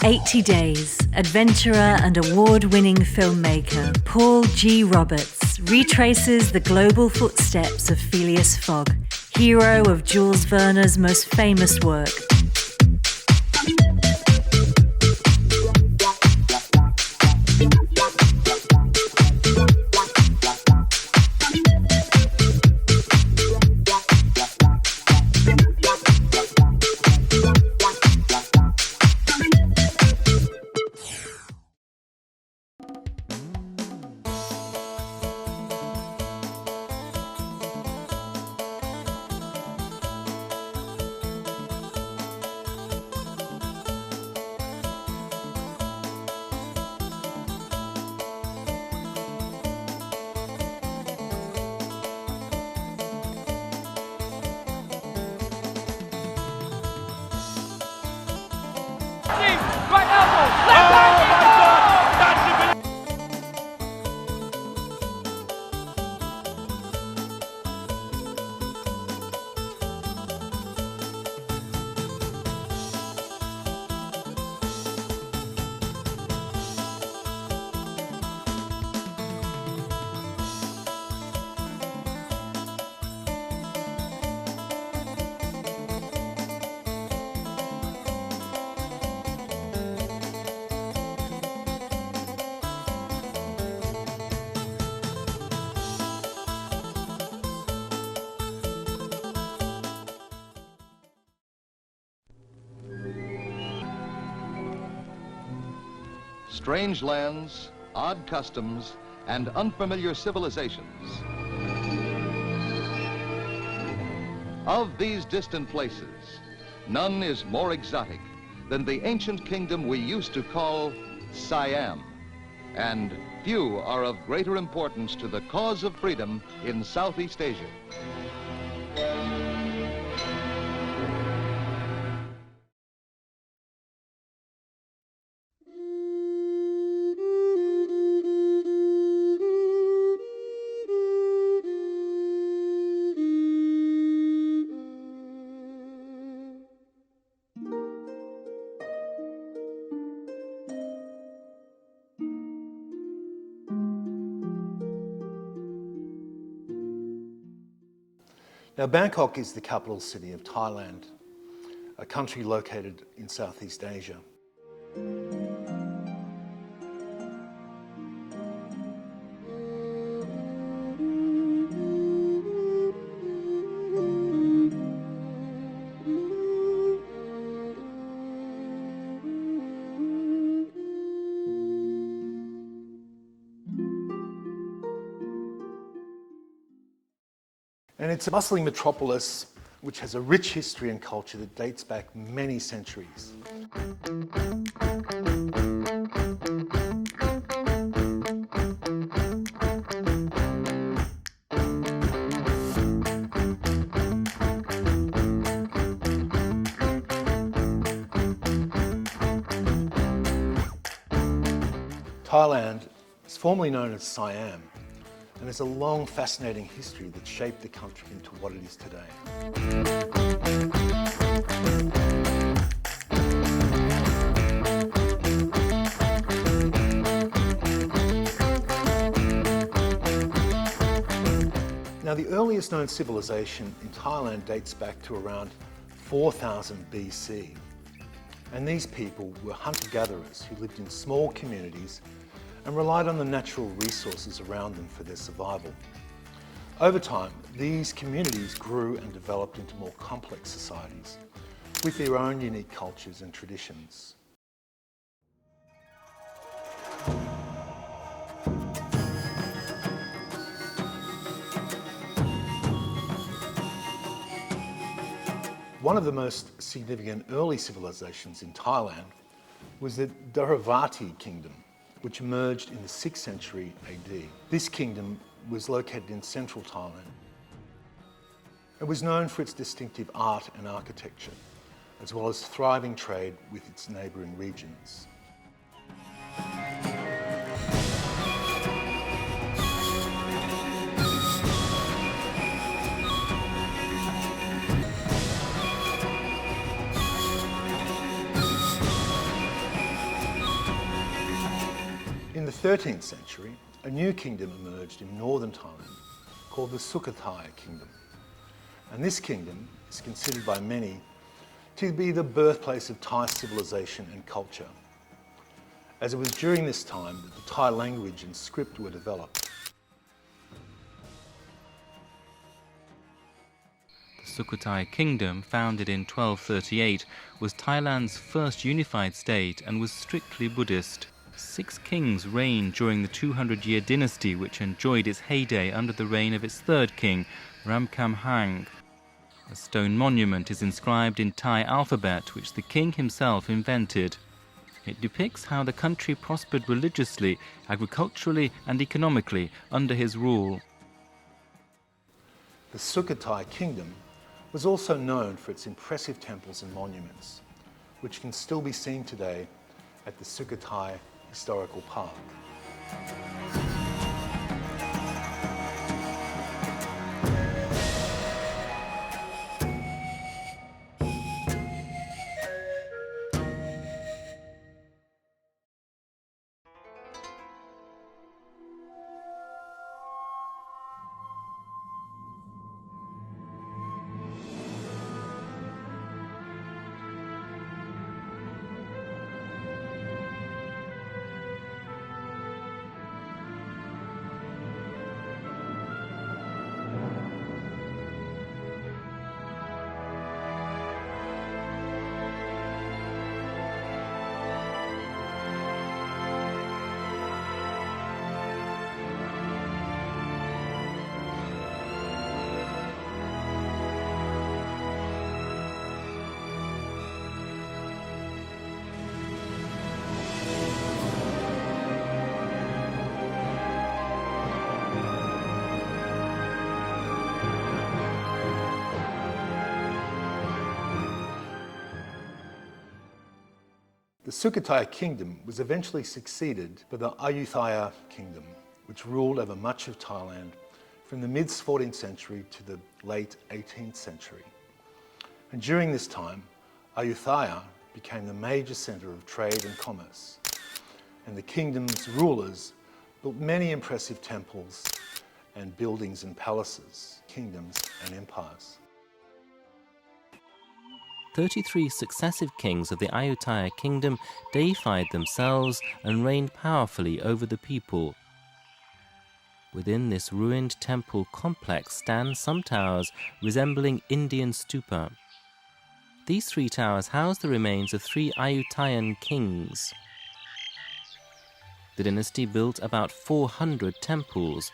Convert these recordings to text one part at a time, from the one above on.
80 Days, adventurer and award-winning filmmaker Paul G. Roberts retraces the global footsteps of Phileas Fogg, hero of Jules Verne's most famous work. Right elbow, left hand, Strange lands, odd customs, and unfamiliar civilizations. Of these distant places, none is more exotic than the ancient kingdom we used to call Siam, and few are of greater importance to the cause of freedom in Southeast Asia. Now, Bangkok is the capital city of Thailand, a country located in Southeast Asia. And it's a bustling metropolis which has a rich history and culture that dates back many centuries. Thailand is formerly known as Siam, and there's a long, fascinating history that shaped the country into what it is today. Now, the earliest known civilization in Thailand dates back to around 4000 BC. And these people were hunter-gatherers who lived in small communities and relied on the natural resources around them for their survival. Over time, these communities grew and developed into more complex societies with their own unique cultures and traditions. One of the most significant early civilizations in Thailand was the Dvaravati Kingdom, which emerged in the 6th century AD. This kingdom was located in central Thailand. It was known for its distinctive art and architecture, as well as thriving trade with its neighbouring regions. the 13th century, a new kingdom emerged in northern Thailand called the Sukhothai Kingdom. And this kingdom is considered by many to be the birthplace of Thai civilization and culture, as it was during this time that the Thai language and script were developed. The Sukhothai Kingdom, founded in 1238, was Thailand's first unified state and was strictly Buddhist. 6 kings reigned during the 200-year dynasty, which enjoyed its heyday under the reign of its third king, Ramkhamhaeng. A stone monument is inscribed in Thai alphabet, which the king himself invented. It depicts how the country prospered religiously, agriculturally and economically under his rule. The Sukhothai Kingdom was also known for its impressive temples and monuments, which can still be seen today at the Sukhothai Historical Park. The Sukhothai Kingdom was eventually succeeded by the Ayutthaya Kingdom, which ruled over much of Thailand from the mid-14th century to the late 18th century. And during this time, Ayutthaya became the major centre of trade and commerce, and the kingdom's rulers built many impressive temples and buildings and palaces, kingdoms and empires. 33 successive kings of the Ayutthaya Kingdom deified themselves and reigned powerfully over the people. Within this ruined temple complex stand some towers resembling Indian stupa. These 3 towers house the remains of 3 Ayutthayan kings. The dynasty built about 400 temples.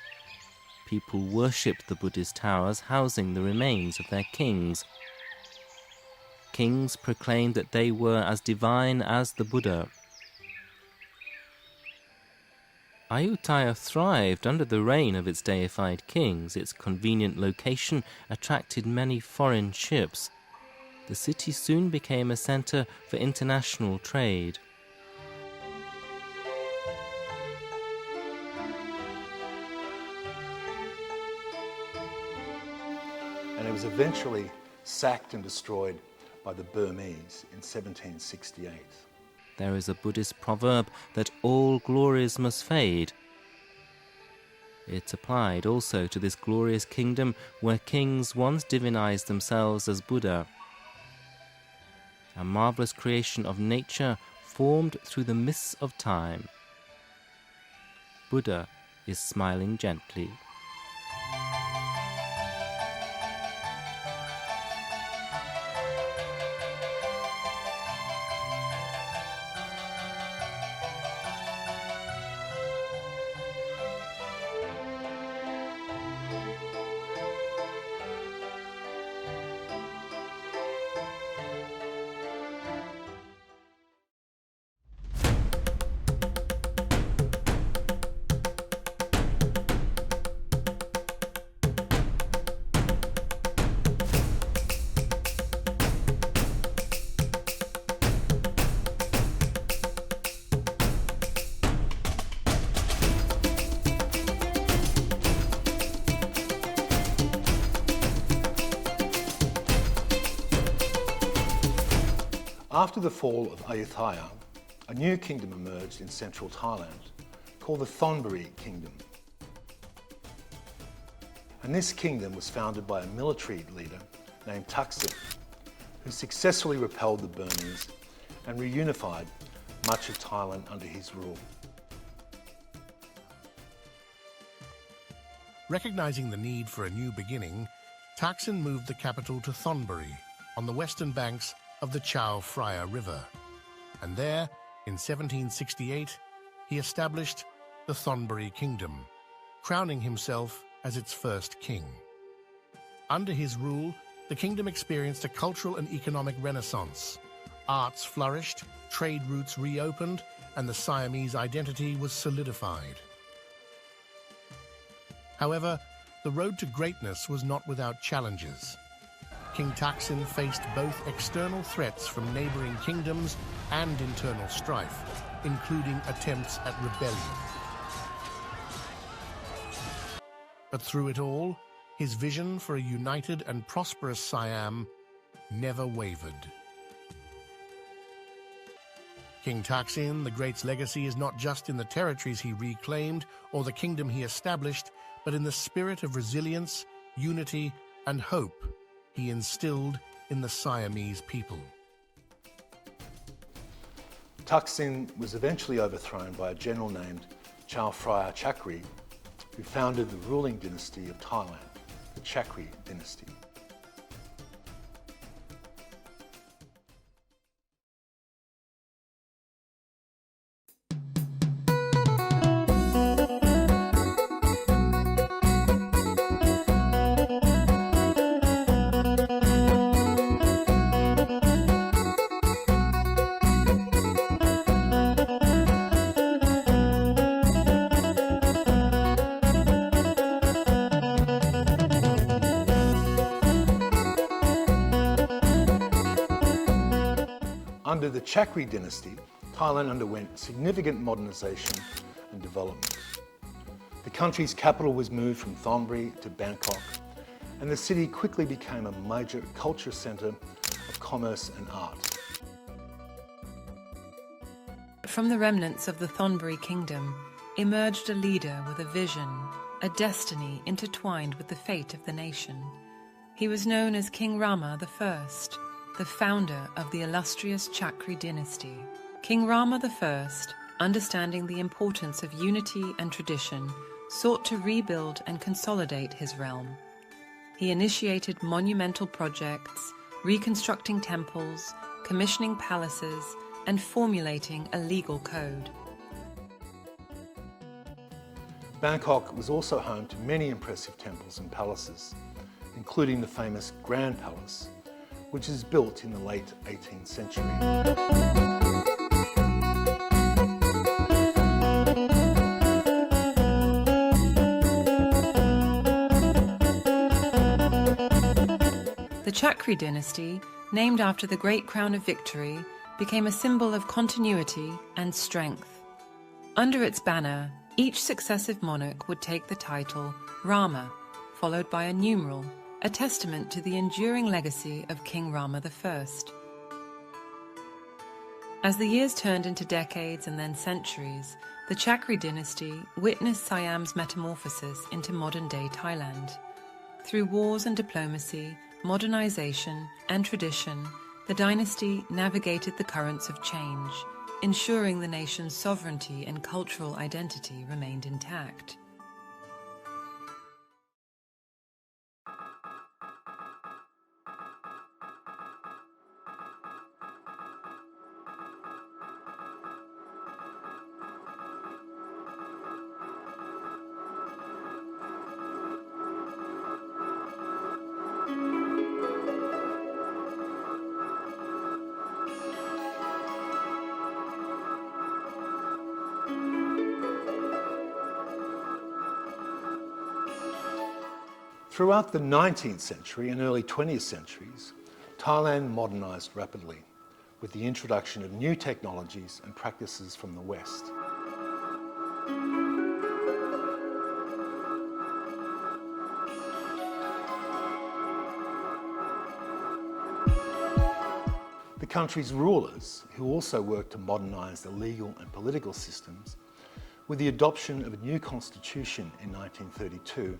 People worshipped the Buddhist towers housing the remains of their kings. Kings proclaimed that they were as divine as the Buddha. Ayutthaya thrived under the reign of its deified kings. Its convenient location attracted many foreign ships. The city soon became a centre for international trade. And it was eventually sacked and destroyed by the Burmese in 1768. There is a Buddhist proverb that all glories must fade. It applied also to this glorious kingdom where kings once divinized themselves as Buddha. A marvelous creation of nature formed through the mists of time. Buddha is smiling gently. After the fall of Ayutthaya, a new kingdom emerged in central Thailand called the Thonburi Kingdom. And this kingdom was founded by a military leader named Thaksin, who successfully repelled the Burmese and reunified much of Thailand under his rule. Recognizing the need for a new beginning, Thaksin moved the capital to Thonburi, on the western banks of the Chao Phraya River. And there, in 1768, he established the Thonburi Kingdom, crowning himself as its first king. Under his rule, the kingdom experienced a cultural and economic renaissance. Arts flourished, trade routes reopened, and the Siamese identity was solidified. However, the road to greatness was not without challenges. King Thaksin faced both external threats from neighboring kingdoms and internal strife, including attempts at rebellion. But through it all, his vision for a united and prosperous Siam never wavered. King Thaksin the Great's legacy is not just in the territories he reclaimed or the kingdom he established, but in the spirit of resilience, unity, and hope he instilled in the Siamese people. Thaksin was eventually overthrown by a general named Chao Phraya Chakri, who founded the ruling dynasty of Thailand, the Chakri dynasty. Under the Chakri dynasty, Thailand underwent significant modernisation and development. The country's capital was moved from Thonburi to Bangkok, and the city quickly became a major culture centre of commerce and art. From the remnants of the Thonburi Kingdom emerged a leader with a vision, a destiny intertwined with the fate of the nation. He was known as King Rama I, the founder of the illustrious Chakri dynasty. King Rama I, understanding the importance of unity and tradition, sought to rebuild and consolidate his realm. He initiated monumental projects, reconstructing temples, commissioning palaces, and formulating a legal code. Bangkok was also home to many impressive temples and palaces, including the famous Grand Palace, which is built in the late 18th century. The Chakri dynasty, named after the Great Crown of Victory, became a symbol of continuity and strength. Under its banner, each successive monarch would take the title Rama, followed by a numeral, a testament to the enduring legacy of King Rama I. As the years turned into decades and then centuries, the Chakri dynasty witnessed Siam's metamorphosis into modern-day Thailand. Through wars and diplomacy, modernization and tradition, the dynasty navigated the currents of change, ensuring the nation's sovereignty and cultural identity remained intact. Throughout the 19th century and early 20th centuries, Thailand modernised rapidly with the introduction of new technologies and practices from the West. The country's rulers, who also worked to modernise the legal and political systems, with the adoption of a new constitution in 1932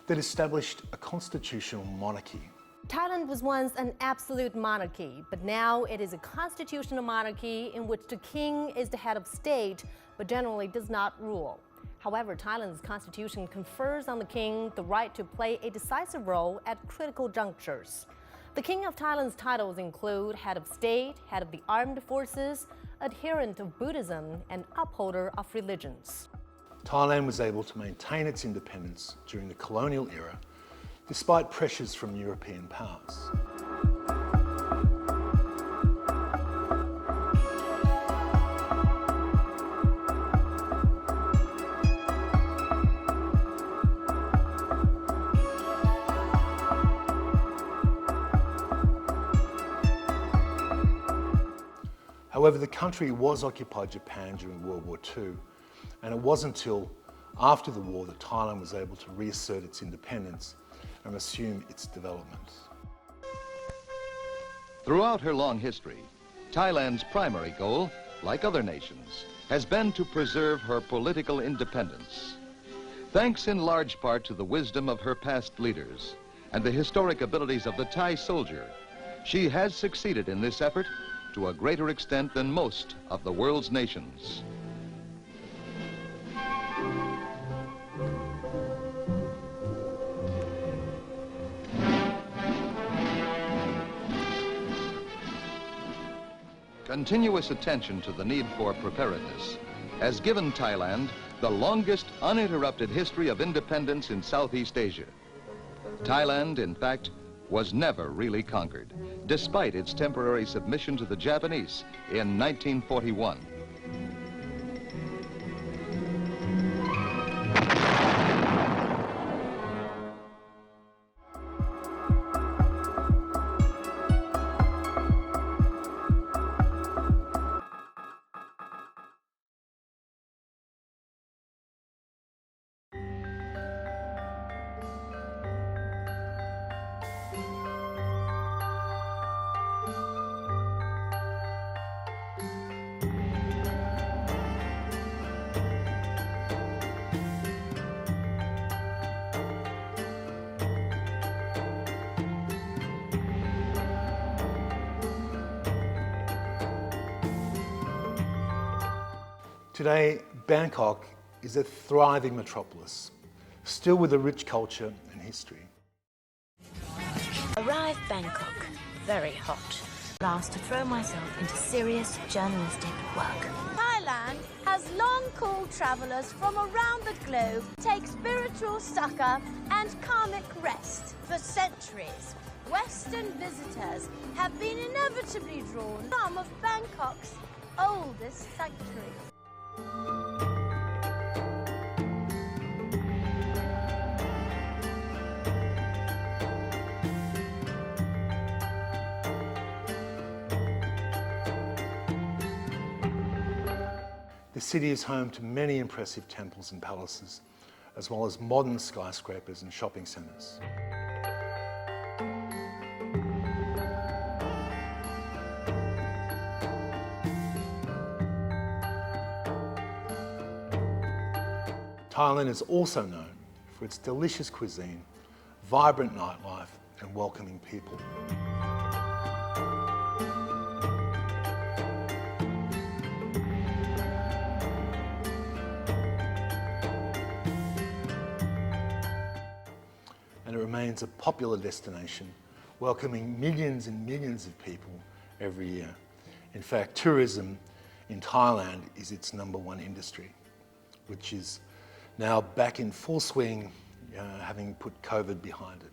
that established a constitutional monarchy. Thailand was once an absolute monarchy, but now it is a constitutional monarchy in which the king is the head of state, but generally does not rule. However, Thailand's constitution confers on the king the right to play a decisive role at critical junctures. The King of Thailand's titles include head of state, head of the armed forces, adherent of Buddhism, and upholder of religions. Thailand was able to maintain its independence during the colonial era, despite pressures from European powers. However, the country was occupied by Japan during World War II, and it wasn't until after the war that Thailand was able to reassert its independence and resume its development. Throughout her long history, Thailand's primary goal, like other nations, has been to preserve her political independence. Thanks in large part to the wisdom of her past leaders and the historic abilities of the Thai soldier, she has succeeded in this effort to a greater extent than most of the world's nations. Continuous attention to the need for preparedness has given Thailand the longest uninterrupted history of independence in Southeast Asia. Thailand, in fact, was never really conquered, despite its temporary submission to the Japanese in 1941. Today, Bangkok is a thriving metropolis, still with a rich culture and history. Arrived Bangkok, very hot. Asked to throw myself into serious journalistic work. Thailand has long called travellers from around the globe to take spiritual succor and karmic rest. For centuries, Western visitors have been inevitably drawn to some of Bangkok's oldest sanctuaries. The city is home to many impressive temples and palaces, as well as modern skyscrapers and shopping centres. Thailand is also known for its delicious cuisine, vibrant nightlife, and welcoming people. And it remains a popular destination, welcoming millions and millions of people every year. In fact, tourism in Thailand is its #1 industry, which is now back in full swing, having put COVID behind it.